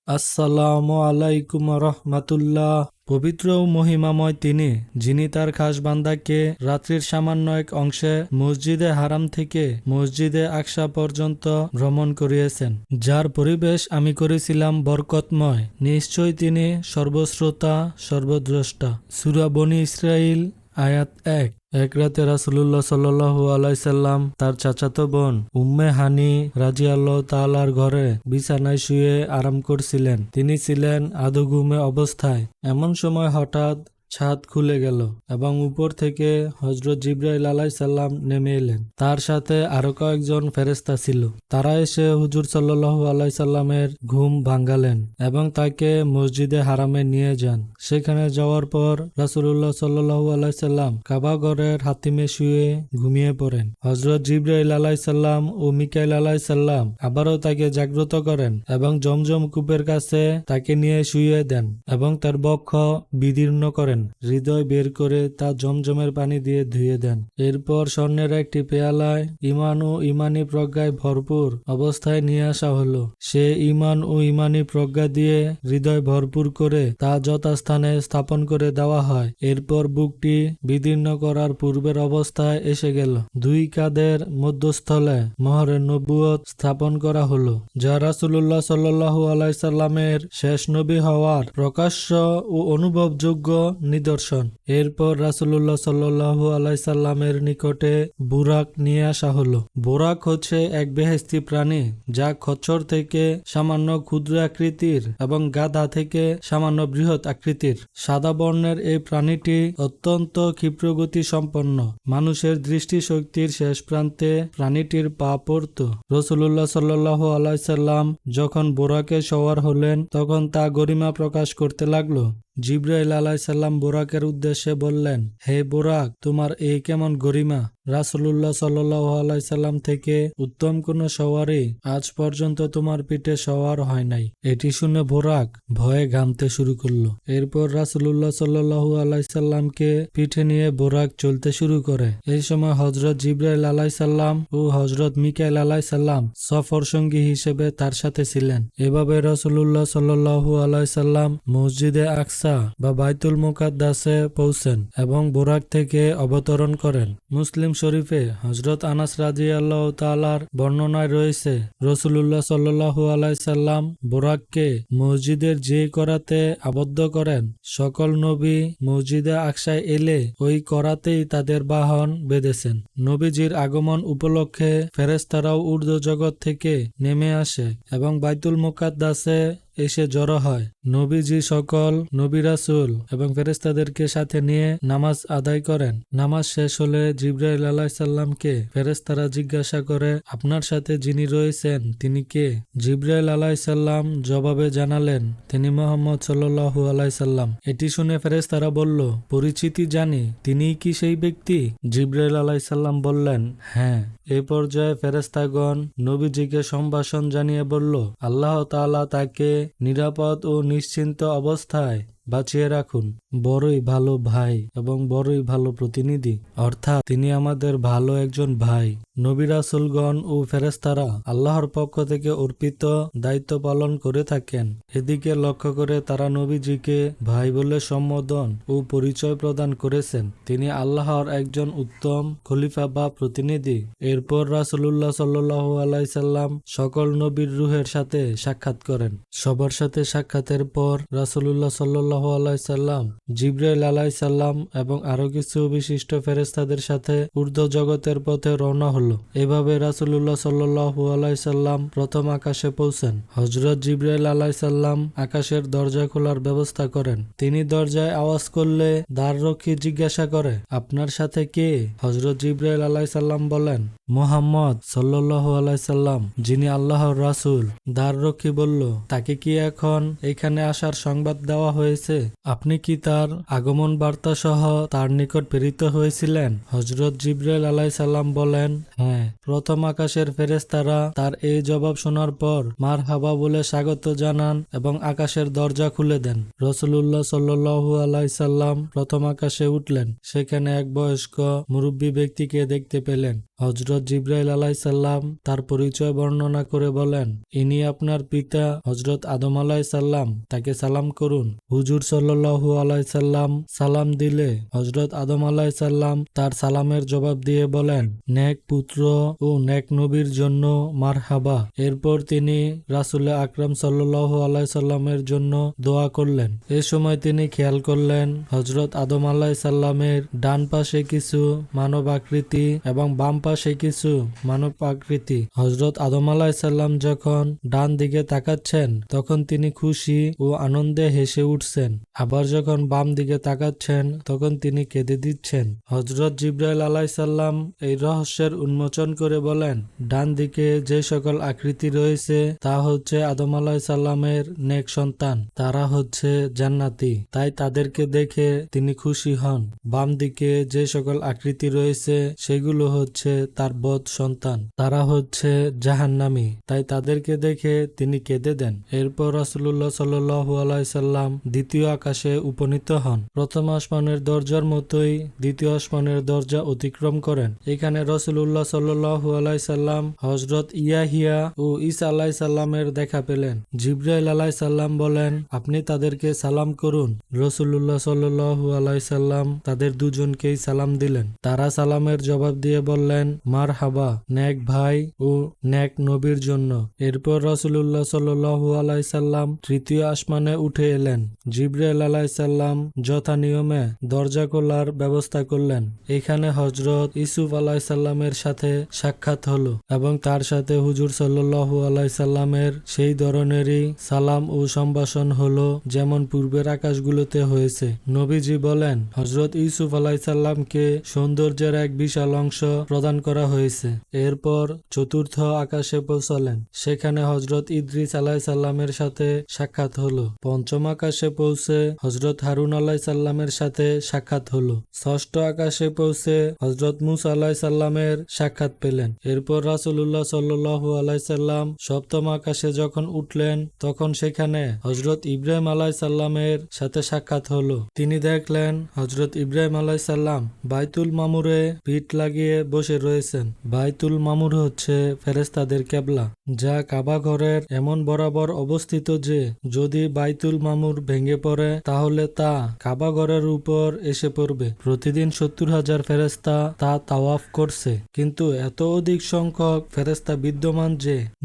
আসসালামু আলাইকুম রহমাতুল্লাহ। পবিত্র ও মহিমাময় তিনি, যিনি তার খাস বান্দাকে রাত্রির সামান্য এক অংশে মসজিদে হারাম থেকে মসজিদে আকসা পর্যন্ত ভ্রমণ করিয়েছেন, যার পরিবেশ আমি করেছিলাম বরকতময়। নিশ্চয় তিনি সর্বশ্রোতা, সর্বদ্রষ্টা। সূরা বনী ইসরাইল আয়াত 1। এক রাতে রাসূলুল্লাহ সাল্লাল্লাহু আলাইহি সাল্লাম তার চাচাতো বোন উম্মে হানি রাদিয়াল্লাহু তাআলার ঘরে বিছানায় শুয়ে আরাম করছিলেন। তিনি ছিলেন আধঘুমে অবস্থায়। এমন সময় হঠাৎ ছাদ খুলে গেল এবং উপর থেকে হযরত জিবরাইল আলাইহিস সালাম নেমে এলেন। তার সাথে আরো কয়েকজন ফেরেশতা ছিল। তারা এসে হুজুর সাল্লাল্লাহু আলাইহি সাল্লামের ঘুম ভাঙালেন এবং তাকে মসজিদে হারামে নিয়ে যান। সেখানে যাওয়ার পর রাসূলুল্লাহ সাল্লাল্লাহু আলাইহি সাল্লাম কাবা ঘরের হাতিমে শুয়ে ঘুমিয়ে পড়েন। হযরত জিবরাইল আলাইহিস সালাম ও মিকাইল আলাইহিস সালাম আবারও তাকে জাগ্রত করেন এবং জমজম কূপের কাছে তাকে নিয়ে শুইয়ে দেন এবং তার বক্ষ বিদীর্ণ করেন। হৃদয় বের করে তা জমজমের পানি দিয়ে ধুয়ে দেন। এরপর স্বর্ণের একটি পেয়ালায় ঈমান ও ঈমানী প্রজ্ঞায় ভরপুর অবস্থায় নিয়ে আসা হলো। সে ঈমান ও ঈমানী প্রজ্ঞা দিয়ে হৃদয় ভরপুর করে তা যথাস্থানে স্থাপন করে দেওয়া হয়। এরপর বুকটি বিদীর্ণ করার পূর্বের অবস্থায় এসে গেল। দুই কাঁধের মধ্যস্থলে মোহরে নবুয়ত স্থাপন করা হলো, যা রাসূলুল্লাহ সাল্লাল্লাহু আলাইহি সাল্লামের শেষ নবী হওয়ার প্রকাশ্য ও অনুভবযোগ্য নিদর্শন। এরপর রাসূলুল্লাহ সাল্লাল্লাহু আলাইহি সাল্লামের নিকটে বুরাক নিয়ে আসা হলো। বুরাক হচ্ছে এক বেহেশতি প্রাণী, যা খচ্চর থেকে সামান্য ক্ষুদ্র আকৃতির এবং গাধা থেকে সামান্য বৃহৎ আকৃতির। সাদা বর্ণের এই প্রাণীটি অত্যন্ত ক্ষিপ্রগতি সম্পন্ন। মানুষের দৃষ্টিশক্তির শেষ প্রান্তে প্রাণীটির পা পড়ত। রাসূলুল্লাহ সাল্লাল্লাহু আলাইহি সাল্লাম যখন বুরাকে সওয়ার হলেন, তখন তা গরিমা প্রকাশ করতে লাগলো। জিবরাইল আলাইহিস সালাম বুরাকের উদ্দেশ্যে বললেন, হে বুরাক, তোমার এই কেমন গরিমা! রাসূলুল্লাহ সাল্লাল্লাহু আলাইহি সাল্লাম থেকে উত্তম কোন সওয়ারি আজ পর্যন্ত তোমার পিঠে সওয়ার হয় নাই। এটি শুনে বুরাক ভয়ে ঘামতে শুরু করলো। এরপর রাসূলুল্লাহ সাল্লাল্লাহু আলাইহি সাল্লামকে পিঠে নিয়ে বুরাক চলতে শুরু করে। এই সময় হযরত জিবরাইল আলাইহিস সালাম ও হযরত মিকাইল আলাইহিস সালাম সফর সঙ্গী হিসেবে তার সাথে ছিলেন। এভাবে রাসূলুল্লাহ সাল্লাল্লাহু আলাইহি সাল্লাম মসজিদে আকসা বা বাইতুল মুকাদ্দাসে পৌঁছেন এবং বুরাক থেকে অবতরণ করেন। মুসলিম শরীফে হযরত আনাস রাদিয়াল্লাহু তাআলার বর্ণনায় রয়েছে, রাসূলুল্লাহ সাল্লাল্লাহু আলাইহি সাল্লাম বুরাককে মসজিদের যে করাতে আবদ্ধ করেন। সকল নবী মসজিদে আকসায় এলে ওই করাতেই তাদের বাহন বেঁধেছেন। নবীজির আগমন উপলক্ষে ফেরেশতারাও ঊর্ধ্ব জগৎ থেকে নেমে আসে এবং বাইতুল মুকাদ্দাসে এসে জড়ো হয়। নবীজি সকল নবী রাসূল এবং ফেরেশতাদেরকে সাথে নিয়ে নামাজ আদায় করেন। নামাজ শেষ হলে জিবরাইল আলাইহিস সালামকে ফেরেশতারা জিজ্ঞাসা করে, আপনার সাথে যিনি রয়েছেন তিনি কে? জিবরাইল আলাইহিস সালাম জবাবে জানালেন, তিনি মুহাম্মদ সাল্লাল্লাহু আলাইহি সাল্লাম। এটি শুনে ফেরেশতারা বলল, পরিচিতি জানি, তিনিই কি সেই ব্যক্তি? জিবরাইল আলাইহিস সালাম বললেন, হ্যাঁ। এই পর্যায়ে ফেরেশতাগণ নবীজিকে সম্ভাষণ জানিয়ে বলল, আল্লাহ তাআলা তাকে নিরাপদ ও নিশ্চিন্ত অবস্থায় বাঁচিয়ে রাখুন। বড়ই ভালো ভাই এবং বড়ই ভালো প্রতিনিধি, অর্থাৎ তিনি আমাদের ভালো একজন ভাই। নবী রাসূলগণ ও ফেরেশতারা আল্লাহর পক্ষ থেকে অর্পিত দায়িত্ব পালন করে থাকেন। এদিকে লক্ষ্য করে তারা নবীজিকে ভাই বলে সম্বোধন ও পরিচয় প্রদান করেছেন। তিনি আল্লাহর একজন উত্তম খলিফা বা প্রতিনিধি। এরপর রাসূলুল্লাহ সাল্লাল্লাহু আলাইহি সাল্লাম সকল নবীর রূহের সাথে সাক্ষাৎ করেন। সবার সাথে সাক্ষাতের পর রাসূলুল্লাহ সাল্লাল্লাহু আলাইহি সাল্লাম জিবরাইল আলাইহিস সালাম এবং আরো কিছু বিশিষ্ট ফেরেশতাদের সাথে ঊর্ধ্ব জগতের পথে রওনা হলো। এভাবে রাসূলুল্লাহ সাল্লাল্লাহু আলাইহি সাল্লাম প্রথম আকাশে পৌঁছেন। হযরত জিবরাইল আলাইহিস সালাম আকাশের দরজা খোলার ব্যবস্থা করেন। তিনি দরজায় আওয়াজ করলে দ্বাররক্ষী জিজ্ঞাসা করে, আপনার সাথে কে? হযরত জিবরাইল আলাইহিস সালাম বলেন, মুহাম্মদ সাল্লাল্লাহু আলাইহি সাল্লাম, যিনি আল্লাহর রাসূল। দ্বাররক্ষী বলল, তাকে কি এখন এখানে আসার সংবাদ দেওয়া হয়েছে? আপনি কি তার আগমন বার্তা সহ তার নিকট প্রেরিত হয়েছিলেন? হযরত জিবরাইল আলাইহিস সালাম বলেন, হ্যাঁ। প্রথম আকাশের ফেরেশতারা তার এই জবাব শোনার পর মারহাবা বলে স্বাগত জানান এবং আকাশের দরজা খুলে দেন। রাসূলুল্লাহ সাল্লাল্লাহু আলাইহি সাল্লাম প্রথম আকাশে উঠলেন। সেখানে এক বয়স্ক মুরব্বী ব্যক্তিকে দেখতে পেলেন। হযরত জিবরাইল আলাইহিসসালাম তার পরিচয় বর্ণনা করে বলেন, ইনি আপনার পিতা হযরত আদম আলাইহিসসালাম, তাকে সালাম করুন। হুজুর সাল্লাল্লাহু আলাইহি সাল্লাম সালাম দিলে হযরত আদম আলাইহিসসালাম তার সালামের জবাব দিয়ে বলেন, নেক পুত্র ও নেক নবীর জন্য মারহাবা। এরপর তিনি রাসূল আকরাম সাল্লাল্লাহু আলাইহি সাল্লামের জন্য দোয়া করলেন। এ সময় তিনি খেয়াল করলেন হযরত আদম আলাইহিসসালামের ডান পাশে কিছু মানব আকৃতি এবং বাম পাশে কিছু মানব আকৃতি। হযরত আদম আলাইহিসসালাম যখন ডান দিকে তাকাচ্ছেন তখন তিনি খুশি ও আনন্দে হেসে উঠছেন, আবার যখন বাম দিকে তাকাচ্ছেন তখন তিনি কেঁদে দিচ্ছেন। হযরত জিবরাইল আলাইহিসসালাম এই রহস্যের উন্মোচন করে বলেন, ডান দিকে যে সকল আকৃতি রয়েছে তা হচ্ছে আদম আলাইহিসসালামের নেক সন্তান, তারা হচ্ছে জান্নাতি, তাই তাদেরকে দেখে তিনি খুশি হন। বাম দিকে যে সকল আকৃতি রয়েছে সেগুলো হচ্ছে তার বদ সন্তান, তারা হচ্ছে জাহান্নামী, তাই তাদেরকে দেখে তিনি কেঁদে দেন। এরপর রাসূলুল্লাহ সাল্লাল্লাহু আলাইহি সাল্লাম দ্বিতীয় আকাশে উপনীত হন। প্রথম আসমানের দরজার মতোই দ্বিতীয় আসমানের দরজা অতিক্রম করেন। এখানে রাসূলুল্লাহ সাল্লাল্লাহু আলাইহি সাল্লাম হযরত ইয়াহিয়া ও ঈসা আলাইহিস সালামের দেখা পেলেন। জিবরাইল আলাইহিস সালাম বলেন, আপনি তাদেরকে সালাম করুন। রাসূলুল্লাহ সাল্লাল্লাহু আলাইহি সাল্লাম তাদের দুজনকেই সালাম দিলেন। তারা সালামের জবাব দিয়ে বললেন, মারহাবা, নেক ভাই ও নেক নবীর জন্য। এরপর রাসূলুল্লাহ সাল্লাল্লাহু আলাইহি সাল্লাম তৃতীয় আসমানে উঠে এলেন। জিবরাইল আলাইহিস সালাম যথা নিয়মে দরজা খোলার ব্যবস্থা করলেন। এখানে হযরত ইউসুফ আলাইহিস সালামের সাথে সাক্ষাৎ হলো এবং তার সাথে হুজুর সাল্লাল্লাহু আলাইহি সাল্লামের সেই ধরনেরই সালাম ও সম্ভাষণ হলো যেমন পূর্বের আকাশগুলোতে হয়েছে। নবীজি বলেন, হযরত ইউসুফ আলাইহিস সালামকে সৌন্দর্যের এক বিশাল অংশ প্রদান করা হয়েছে। এরপর চতুর্থ আকাশে পৌঁছলেন, সেখানে হযরত ইদ্রিস আলাইহিস সালামের সাথে সাক্ষাৎ হলো। পঞ্চম আকাশে পৌঁছে হযরত হারুন আলাইহিস সালামের সাথে সাক্ষাৎ হলো। ষষ্ঠ আকাশে পৌঁছে হযরত মুসা আলাইহিস সালামের সাক্ষাৎ পেলেন। এরপর রাসূলুল্লাহ সাল্লাল্লাহু আলাইহি সাল্লাম সপ্তম আকাশে যখন উঠলেন তখন সেখানে হযরত ইব্রাহিম আলাইহিস সালামের সাথে সাক্ষাৎ হলো। তিনি দেখলেন হযরত ইব্রাহিম আলাইহিস সালাম বাইতুল মামুরে পিঠ লাগিয়ে বসে রয়েছেন। বাইতুল মামুর হচ্ছে ফেরেশতাদের কিবলা, যা কাবা ঘরের এমন বরাবর অবস্থিত যে যদি বাইতুল মামুর ভেঙে পড়ে তাহলে তা কাবা ঘরের উপর এসে পড়বে। প্রতিদিন 70,000 ফেরেশতা তা তাওয়াফ করছে, কিন্তু এত অধিক সংখ্যক ফেরেশতা বিদ্যমান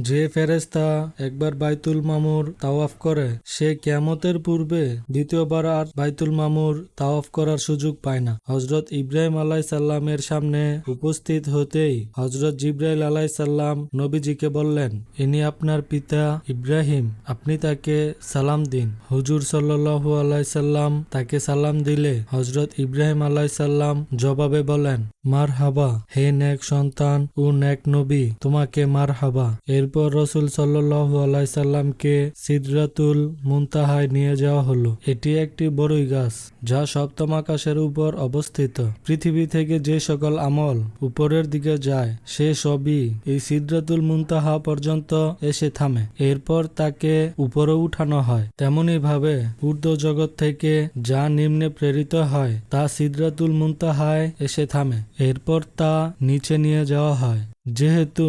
যে ফেরেশতা একবার বাইতুল মামুর তাওয়াফ করে সে কিয়ামতের পূর্বে দ্বিতীয়বার আর বাইতুল মামুর তাওয়াফ করার সুযোগ পায় না। হযরত ইব্রাহিম আলাইহিস সালামের সামনে উপস্থিত হতেই হযরত জিবরাইল আলাইহিস সালাম নবীজিকে বললেন, ইনি আপনার পিতা ইব্রাহিম, আপনি তাকে সালাম দিন। হুজুর সাল্লাল্লাহু আলাইহি সাল্লাম তাকে সালাম দিলে হযরত ইব্রাহিম আলাইহিস সালাম জবাবে বলেন, মারহাবা, হে নেক সন্তান ও নেক নবী, তোমাকে মারহাবা। এরপর রাসূল সাল্লাল্লাহু আলাইহি সাল্লামকে সিদরাতুল মুনতাহায় নিয়ে যাওয়া হলো। এটি একটি বড়ই গাছ যা সপ্তম আকাশের উপর অবস্থিত। পৃথিবী থেকে যে সকল আমল উপরের দিকে যায় সে সবই এই সিদরাতুল মুনতাহা পর্যন্ত এসে থামে। এরপর তাকে উপরে উঠানো হয়। তেমনি ভাবে ঊর্ধ্ব জগৎ থেকে যা নিম্নে প্রেরিত হয় তা সিদরাতুল মুনতাহায় এসে থামে। এরপর তা নিচে নিয়ে যাওয়া হয়। যেহেতু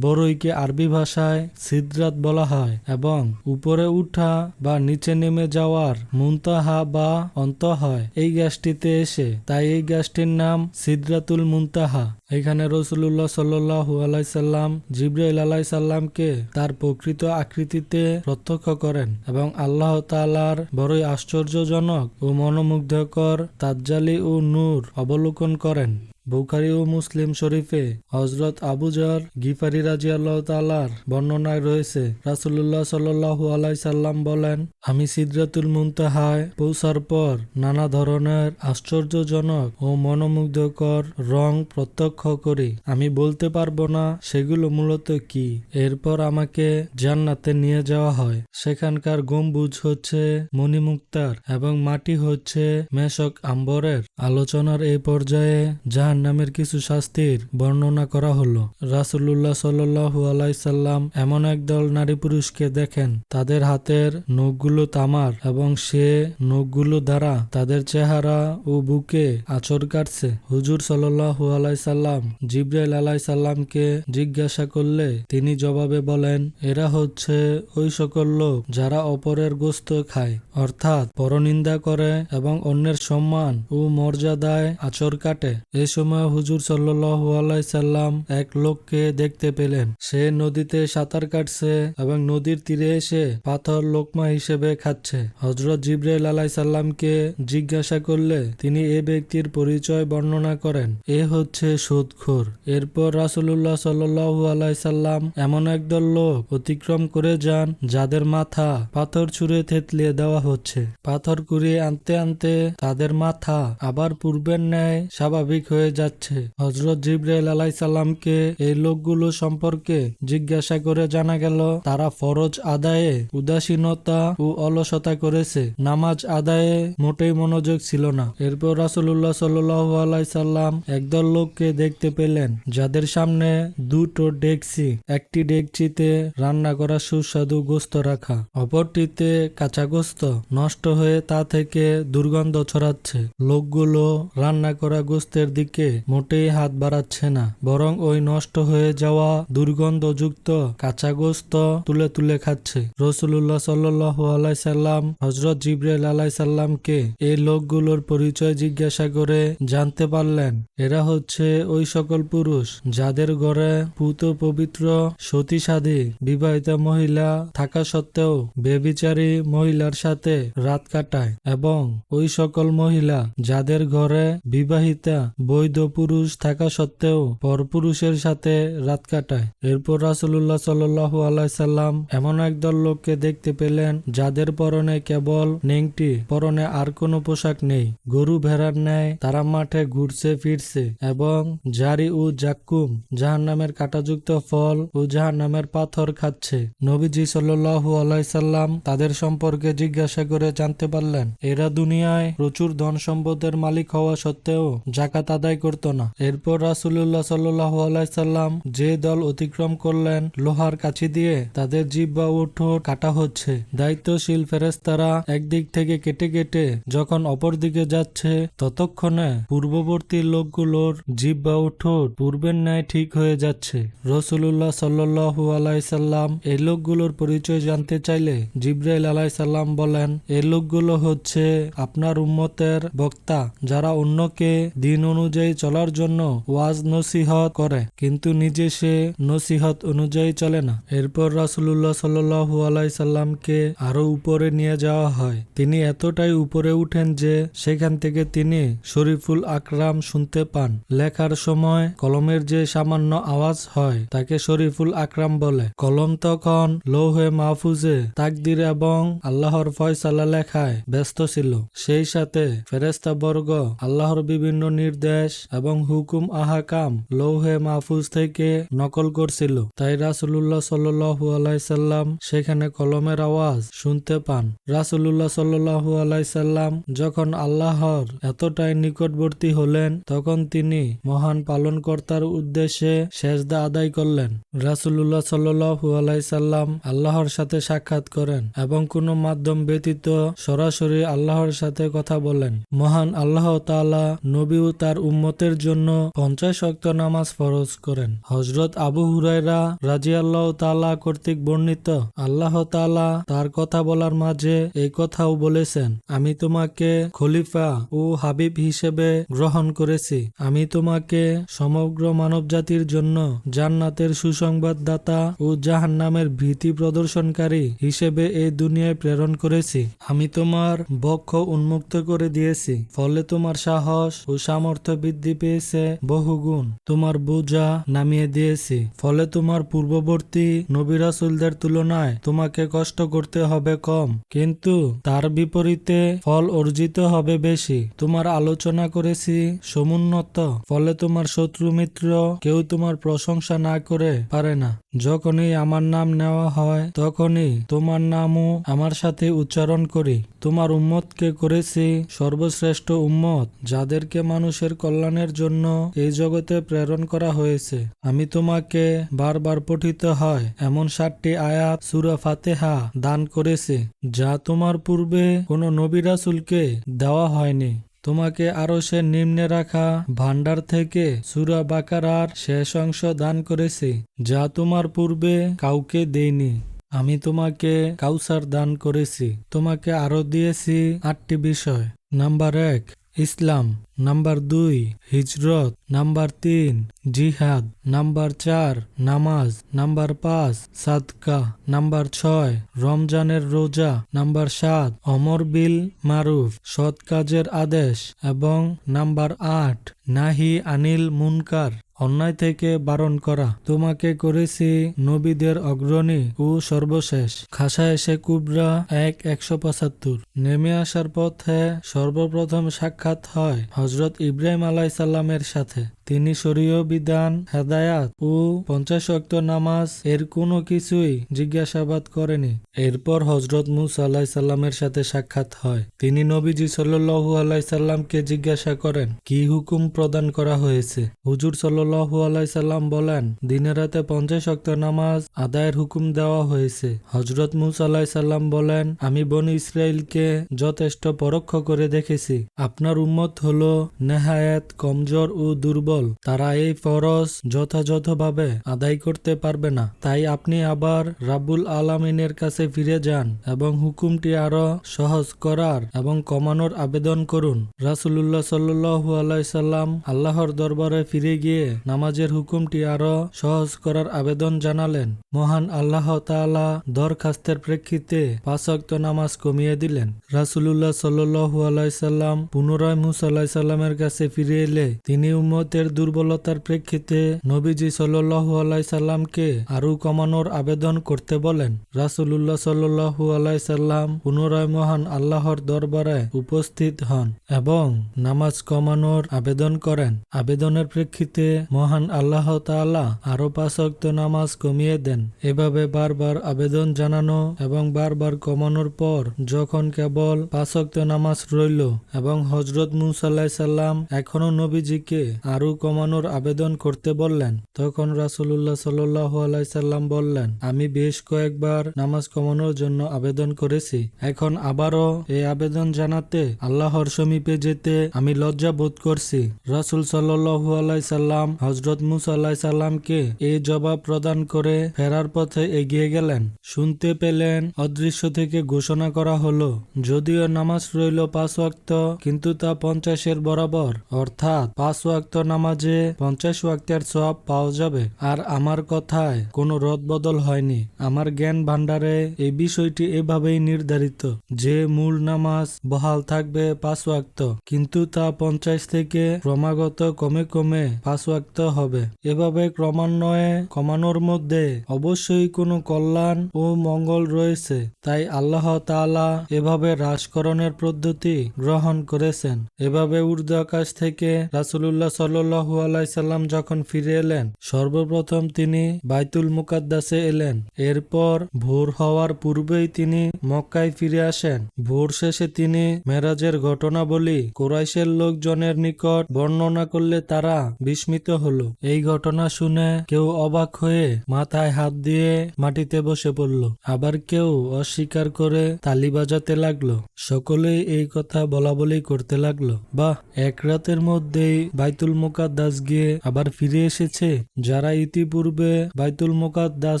বড়ইকে আরবি ভাষায় সিদরাত বলা হয় এবং উপরে উঠা বা নিচে নেমে যাওয়ার মুনতাহা বা অন্ত হয় এই গাছটিতে এসে, তাই এই গাছটির নাম সিদরাতুল মুনতাহা। এখানে রাসূলুল্লাহ সাল্লাল্লাহু আলাইহি সাল্লাম জিবরাইল আলাইহিস সালামকে তার প্রকৃত আকৃতিতে প্রত্যক্ষ করেন এবং আল্লাহ তাআলার বড়ই আশ্চর্যজনক ও মনোমুগ্ধকর তাজ্জালি ও নূর অবলোকন করেন। বুখারী ও মুসলিম শরীফে হযরত আবু যর গিফারী রাদিয়াল্লাহু তাআলার বর্ণনায় রয়েছে, রাসূলুল্লাহ সাল্লাল্লাহু আলাইহি সাল্লাম বলেন, আমি সিদরাতুল মুনতাহায় পৌঁছার পর নানা ধরনের আশ্চর্যজনক ও মনোমুগ্ধকর রং প্রত্যক্ষ করি। আমি বলতে পারবো না সেগুলো মূলত কি। এরপর আমাকে জান্নাতে নিয়ে যাওয়া হয়। সেখানকার গম্বুজ হচ্ছে মণিমুক্তার এবং মাটি হচ্ছে মেশক আম্বরের। আলোচনার এই পর্যায়ে জাহান্নাম জাহান্নামের কিছু শাস্তির বর্ণনা করা হলো। রাসূলুল্লাহ সাল্লাল্লাহু আলাইহি সাল্লাম এমন একদল নারী পুরুষকে দেখেন, তাদের হাতের নখগুলো তামার এবং সে নখগুলো দ্বারা তাদের চেহারা ও বুকে আঁচড় কাটছে। হুজুর সাল্লাল্লাহু আলাইহি সাল্লাম জিবরাইল আলাইহিস সালামকে জিজ্ঞাসা করলে তিনি জবাবে বলেন, এরা হচ্ছে ওই সকল লোক যারা অপরের গোশত খায়, অর্থাৎ পরনিন্দা করে এবং অন্যের সম্মান ও মর্যাদায় আঁচড় কাটে। এই সময় হুজুর সাল্লাল্লাহু আলাইহি সাল্লাম এক লোককে দেখতে পেলেন। সে নদীতে সাঁতার কাটছে এবং নদীর তীরে এসে পাথর লোকমা হিসেবে খাচ্ছে। হযরত জিবরাইল আলাইহিস সালামকে জিজ্ঞাসা করলে তিনি এ ব্যক্তির পরিচয় বর্ণনা করেন, এ হচ্ছে সুদখোর। এরপর রাসূলুল্লাহ সাল্লাল্লাহু আলাইহি সাল্লাম এমন একদল লোক অতিক্রম করে যান যাদের মাথা পাথর ছুঁড়ে থেতলিয়ে দেওয়া হচ্ছে। পাথর কুড়িয়ে আনতে আনতে তাদের মাথা আবার পূর্বের ন্যায় স্বাভাবিক হয়ে যাচ্ছে। হযরত জিবরাইল আলাইহিস সালামকে এই লোকগুলো সম্পর্কে জিজ্ঞাসা করে জানা গেল তারা ফরজ আদায়ে উদাসীনতা ও অলসতা করেছে, নামাজ আদায়ে মোটেই মনোযোগ ছিল না। এরপর রাসূলুল্লাহ সাল্লাল্লাহু আলাইহি সাল্লাম একদল লোককে দেখতে পেলেন যাদের সামনে দুটো ডেকচি, একটি ডেকচিতে রান্না করা সুস্বাদু গোশত রাখা, অপরটিতে কাঁচা গোশত নষ্ট হয়ে তা থেকে দুর্গন্ধ ছড়াচ্ছে। লোকগুলো রান্না করা গোশতের দিকে মোটেই হাত বাড়াচ্ছে না, বরং ওই নষ্ট হয়ে যাওয়া দুর্গন্ধযুক্ত কাঁচা গোশত তুলে তুলে খাচ্ছে। রাসূলুল্লাহ সাল্লাল্লাহু আলাইহি সাল্লাম হযরত জিবরাইল আলাইহিস সালামকে এই লোকগুলোর পরিচয় জিজ্ঞাসা করে জানতে পারলেন এরা হচ্ছে ওই সকল পুরুষ যাদের ঘরে পূত পবিত্র সতী সাধী বিবাহিতা মহিলা থাকা সত্ত্বেও ব্যভিচারী মহিলার সাথে রাত কাটায়, এবং ওই সকল মহিলা যাদের ঘরে বিবাহিতা বৈধ পুরুষ থাকা সত্ত্বেও পরপুরুষের সাথে রাত কাটায়। এরপর রাসূলুল্লাহ সাল্লাল্লাহু আলাইহি সাল্লাম এমন একদল লোককে দেখতে পেলেন যাদের পরনে কেবল নেংটি, পরনে আর কোনো পোশাক নেই। গরু ভেড়ার ন্যায় তারা মাঠে ঘুরছে ফিরছে এবং জারি ও জাক্কুম জাহান্নামের কাঁটাযুক্ত ফল ও জাহান্নামের পাথর খাচ্ছে। নবীজি সাল্লাল্লাহু আলাইহি সাল্লাম তাদের সম্পর্কে জিজ্ঞাসা করে জানতে পারলেন এরা দুনিয়ায় প্রচুর ধন সম্পদের মালিক হওয়া সত্ত্বেও যাকাত আদায় করত না। এরপর রাসূলুল্লাহ সাল্লাল্লাহু আলাইহি সাল্লাম যে দল অতিক্রম করলেন লোহার কাছি দিয়ে তাদের জিহ্বা ও ঠোঁট কাটা হচ্ছে। দায়িত্বশীল ফেরেশতারা একদিক থেকে কেটে কেটে যখন অপর দিকে যাচ্ছে ততক্ষণে পূর্ববর্তী লোকগুলোর জিহ্বা ও ঠোঁট পূর্বের ন্যায় ঠিক হয়ে যাচ্ছে। রাসূলুল্লাহ সাল্লাল্লাহু আলাইহি সাল্লাম এই লোকগুলোর পরিচয় জানতে চাইলে জিবরাইল আলাইহিস সালাম বলেন, এই লোকগুলো হচ্ছে আপনার উম্মতের বক্তা যারা অন্যকে দিন অনুযায়ী চলার জন্য ওয়াজ নসিহত করে কিন্তু নিজে সে নসিহত অনুযায়ী চলে না। এরপর রাসূলুল্লাহ সাল্লাল্লাহু আলাইহি সাল্লামকে আরো উপরে নিয়ে যাওয়া হয়। তিনি এতটাই উপরে উঠেন যে সেখান থেকে তিনি শরীফুল আকরাম শুনতে পান। লেখার সময় কলমের যে সামান্য আওয়াজ হয় তাকে শরীফুল আকরাম বলে। কলম তখন লৌহে মাহফুজে তাকদির এবং আল্লাহর ফয়সালা লেখায় ব্যস্ত ছিল। সেই সাথে ফেরেশতা বর্গ আল্লাহর বিভিন্ন নির্দেশ এবং হুকুম আহকাম লৌহে মাহফুজ থেকে নকল করছিল। তাই রাসূলুল্লাহ সাল্লাল্লাহু আলাইহি সাল্লাম সেখানে কলমের আওয়াজ শুনতে পান। রাসূলুল্লাহ সাল্লাল্লাহু আলাইহি সাল্লাম যখন আল্লাহর এতটাই নিকটবর্তী হলেন তখন তিনি মহান পালনকর্তার উদ্দেশ্যে সেজদা আদায় করলেন। রাসূলুল্লাহ সাল্লাল্লাহু আলাইহি সাল্লাম আল্লাহর সাথে সাক্ষাৎ করেন এবং কোনো মাধ্যম ব্যতীত সরাসরি আল্লাহর সাথে কথা বলেন। মহান আল্লাহ তাআলা নবী ও তার উম্মতের জন্য 50 ওয়াক্ত নামাজ ফরজ করেন। হযরত আবু হুরায়রা রাদিয়াল্লাহু তাআলা কর্তৃক বর্ণিত, আল্লাহ তাআলা তার কথা বলার মাঝে এই কথাও বলেছেন, আমি তোমাকে খলিফা ও হাবিব হিসেবে গ্রহণ করেছি। আমি তোমাকে সমগ্র মানবজাতির জন্য জান্নাতের সুসংবাদদাতা ও জাহান্নামের ভীতি প্রদর্শনকারী হিসেবে এই দুনিয়ায় প্রেরণ করেছি। আমি তোমার বক্ষ উন্মুক্ত করে দিয়েছি, ফলে তোমার সাহস ও সামর্থ্য বৃদ্ধি পেয়েছে বহুগুণ। তোমার বোঝা নামিয়ে দিয়েছি, ফলে তোমার পূর্ববর্তী নবী রাসূলদের তুলনায় তোমাকে কষ্ট করতে হবে কম, কিন্তু তার বিপরীতে ফল অর্জিত হবে বেশি। তোমার আলোচনা করেছি সমুন্নত, ফলে তোমার শত্রু মিত্র কেউ তোমার প্রশংসা না করে পারে না। যখনই আমার নাম নেওয়া হয় তখনই তোমার নামও আমার সাথে উচ্চারণ করি। তোমার উম্মতকে করেছি সর্বশ্রেষ্ঠ উম্মত, যাদেরকে মানুষের কল্যাণ কল্যাণের জন্য এই জগতে প্রেরণ করা হয়েছে। আমি তোমাকে বারবার পঠিত হয় এমন 7টি আয়াত সূরা ফাতিহা দান করেছি, যা তোমার পূর্বে কোনো নবী রাসূলকে দেওয়া হয়নি। তোমাকে আরশের নিম্নে রাখা ভান্ডার থেকে সূরা বাকারার শেষ অংশ দান করেছি, যা তোমার পূর্বে কাউকে দেইনি। আমি তোমাকে কাউসার দান করেছি। তোমাকে আরো দিয়েছি 8টি বিষয়। নাম্বার 1 ইসলাম, নাম্বার 2 হিজরত, নাম্বার 3 জিহাদ, নাম্বার 4 নামাজ, নাম্বার 5 সাদকা, নাম্বার 6 রমজানের রোজা, নাম্বার 7 অমর বিল মারুফ সৎ কাজের আদেশ এবং নাম্বার 8 নাহি আনিল মুনকার অন্যায় থেকে বারণ করা। তোমাকে করেছি নবীদের অগ্রণী ও সর্বশেষ। খাসায়েশে কুবরা 1:175। নেমে আসার পথে সর্বপ্রথম সাক্ষাৎ হয় হযরত ইব্রাহিম আলাইহিসসালামের সাথে। তিনি শরীয় বিধান, হেদায়াত ও 50 ওয়াক্ত নামাজ এর কোনো কিছুই জিজ্ঞাসাবাদ করেনি। এরপর হযরত মূসা আলাইহিসসালামের সাথে সাক্ষাৎ হয়। তিনি নবীজি সাল্লাল্লাহু আলাইহিসসালামকে জিজ্ঞাসা করেন, কি হুকুম প্রদান করা হয়েছে? হুজুর সাল্লাল্লাহু আলাইহিসসালাম বলেন, দিনে রাতে 50 ওয়াক্ত নামাজ আদায়ের হুকুম দেওয়া হয়েছে। হযরত মূসা আলাইহিসসালাম বলেন, আমি বনী ইসরাইলকে যথেষ্ট পরোক্ষ করে দেখেছি। আপনার উম্মত হলো নেহায়েত কমজোর ও দুর্বল। তারা এই ফরজ যথাযথভাবে আদায় করতে পারবে না। তাই আপনি আবার রাব্বুল আলামিনের কাছে ফিরে যান এবং হুকুমটি আরো সহজ করার এবং কমানোর আবেদন করুন। রাসূলুল্লাহ সাল্লাল্লাহু আলাইহি সাল্লাম আল্লাহর দরবারে ফিরে গিয়ে নামাজের হুকুমটি আরো সহজ করার আবেদন জানালেন। মহান আল্লাহ তাআলা দরখাস্তের প্রেক্ষিতে 5 ওয়াক্ত নামাজ কমিয়ে দিলেন। রাসূলুল্লাহ সাল্লাল্লাহু আলাইহি সাল্লাম পুনরায় মূসা আলাইহিস সালামের কাছে ফিরে এলে তিনি উম্মতের দুর্বলতার প্রেক্ষিতে নবীজি সাল্লাল্লাহু আলাইহি সাল্লামকে আরো কমানোর আবেদন করতে বলেন। রাসূলুল্লাহ সাল্লাল্লাহু আলাইহি সাল্লাম পুনরায় মহান আল্লাহর দরবারে উপস্থিত হন এবং নামাজ কমানোর আবেদন করেন। আবেদনের প্রেক্ষিতে মহান আল্লাহ তাআলা আরো 5 ওয়াক্ত নামাজ কমিয়ে দেন। এভাবে বারবার আবেদন জানানো এবং বারবার কমানোর পর যখন কেবল 5 ওয়াক্ত নামাজ রইল এবং হযরত মূসা আলাইহিস সালাম এখনো নবীজিকে আরো কমানোর আবেদন করতে বললেন, তখন রাসূলুল্লাহ সাল্লাল্লাহু আলাইহি সাল্লাম বললেন, আমি বেশ কয়েকবার নামাজ কমানোর জন্য আবেদন করেছি। এখন আবারও এই আবেদন জানাতে আল্লাহর সমীপে যেতে আমি লজ্জা বোধ করছি। রাসূল সাল্লাল্লাহু আলাইহি সাল্লাম হযরত মূসা আলাইহিস সালামকে এই জবাব প্রদান করে ফেরার পথে এগিয়ে গেলেন। শুনতে পেলেন অদৃশ্য থেকে ঘোষণা করা হলো, যদিও নামাজ রইল 5 ওয়াক্ত, কিন্তু তা 50-এর বরাবর, অর্থাৎ 5 ওয়াক্ত নামাজে 50 ওয়াক্তের সওয়াব পাওয়া যাবে। আর আমার কথায় কোনো রদবদল হয়নি। আমার জ্ঞান ভান্ডারে এই বিষয়টি এভাবেই নির্ধারিত যে মূল নামাজ বহাল থাকবে 5 ওয়াক্ত, কিন্তু তা 50 থেকে ক্রমাগত কমে কমে 5 ওয়াক্ত হবে। এভাবে ক্রমান্বয়ে কমানোর মধ্যে অবশ্যই কোনো কল্যাণ ও মঙ্গল রয়েছে। তাই আল্লাহ তাআলা এভাবে হ্রাসকরণের পদ্ধতি গ্রহণ করেছেন। এভাবে ঊর্ধ্ব আকাশ থেকে রাসূলুল্লাহ সাল্লাল্লাহু আলাইহি সাল্লাম যখন ফিরে এলেন, সর্বপ্রথম তিনি বাইতুল মুকাদ্দাসে এলেন। এরপর ভোর হওয়ার পূর্বেই তিনি মক্কায় ফিরে আসেন। ভোর শেষে তিনি মেরাজের ঘটনাবলী কুরাইশের লোকজনের নিকট বর্ণনা করলে তারা বিস্মিত হলো। এই ঘটনা শুনে কেউ অবাক হয়ে মাথায় হাত দিয়ে মাটিতে বসে পড়ল, আবার কেউ অস্বীকার করে তালি বাজাতে লাগলো। সকলেই এই কথা বলাবলি করতে লাগলো, বাহ, এক রাতের মধ্যেই বাইতুল মুকাদ্দাস গিয়ে আবার ফিরে এসেছে। যারা ইতিপূর্বে বাইতুল মুকাদ্দাস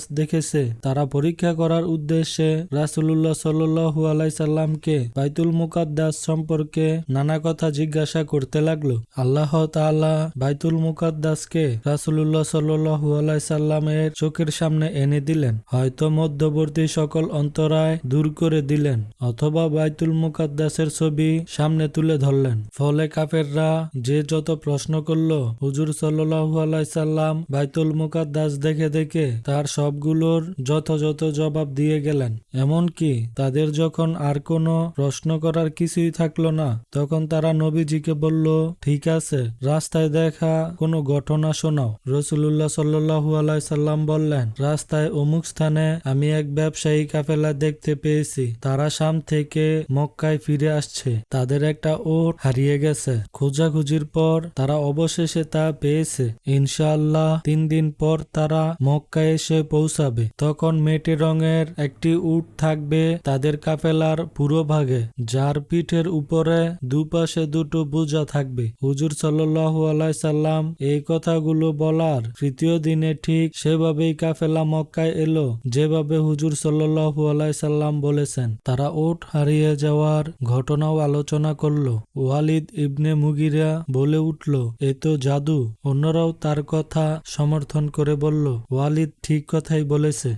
দেখেছে তারা পরীক্ষা করার উদ্দেশ্যে রাসূলুল্লাহ সাল্লাল্লাহু আলাইহি সাল্লামকে বাইতুল মুকাদ্দাস সম্পর্কে নানা কথা জিজ্ঞাসা করতে লাগলো। আল্লাহ তাআলা বাইতুল মুকাদ্দাসকে রাসূলুল্লাহ সাল্লাল্লাহু আলাইহি সাল্লামের চোখের সামনে এনে দিলেন। হয়তো মধ্যবর্তী সকল অন্তরায় দূর করে দিলেন, অথবা বাইতুল মুকাদ্দাসের ছবি সামনে তুলে ধরলেন। ফলে কাফেররা যে যত প্রশ্ন করল বলল, হুজুর সাল্লাল্লাহু আলাইহি সাল্লাম বাইতুল মুকাদ্দাস দেখে দেখে তার সবগুলোর যথাযথ জবাব দিয়ে গেলেন। এমনকি তাদের যখন আর কোনো প্রশ্ন করার কিছুই থাকলো না, তখন তারা নবীজিকে বলল, ঠিক আছে, রাস্তায় দেখা কোনো ঘটনা শোনাও। রাসূলুল্লাহ সাল্লাল্লাহু আলাইহি সাল্লাম বললেন, রাস্তায় অমুক স্থানে আমি এক ব্যবসায়ী কাফেলা দেখতে পেয়েছি। তারা শাম থেকে মক্কায় ফিরে আসছে। তাদের একটা ওট হারিয়ে গেছে। খোঁজাখুঁজির পর তারা অবশেষে তা পেয়েছে। ইনশাআল্লাহ 3 দিন পর তারা মক্কায় এসে পৌঁছাবে। তখন মেটে রঙের একটি উট থাকবে তাদের কাফেলার পুরো ভাগে, যার পিঠের উপরে দুপাশে দুটো বোঝা থাকবে। হুজুর সাল্লাল্লাহু আলাইহি সাল্লাম এই কথাগুলো বলার তৃতীয় দিনে ঠিক সেভাবেই কাফেলা মক্কায় এলো, যেভাবে হুজুর সাল্লাল্লাহু আলাইহি সাল্লাম বলেছেন। তারা ওট হারিয়ে যাওয়ার ঘটনাও আলোচনা করলো। ওয়ালিদ ইবনে মুগিরা বলে উঠল, এ তো জাদু। অন্যরাও তার কথা সমর্থন করে বলল, ওয়ালিদ ঠিক কথাই বলেছে।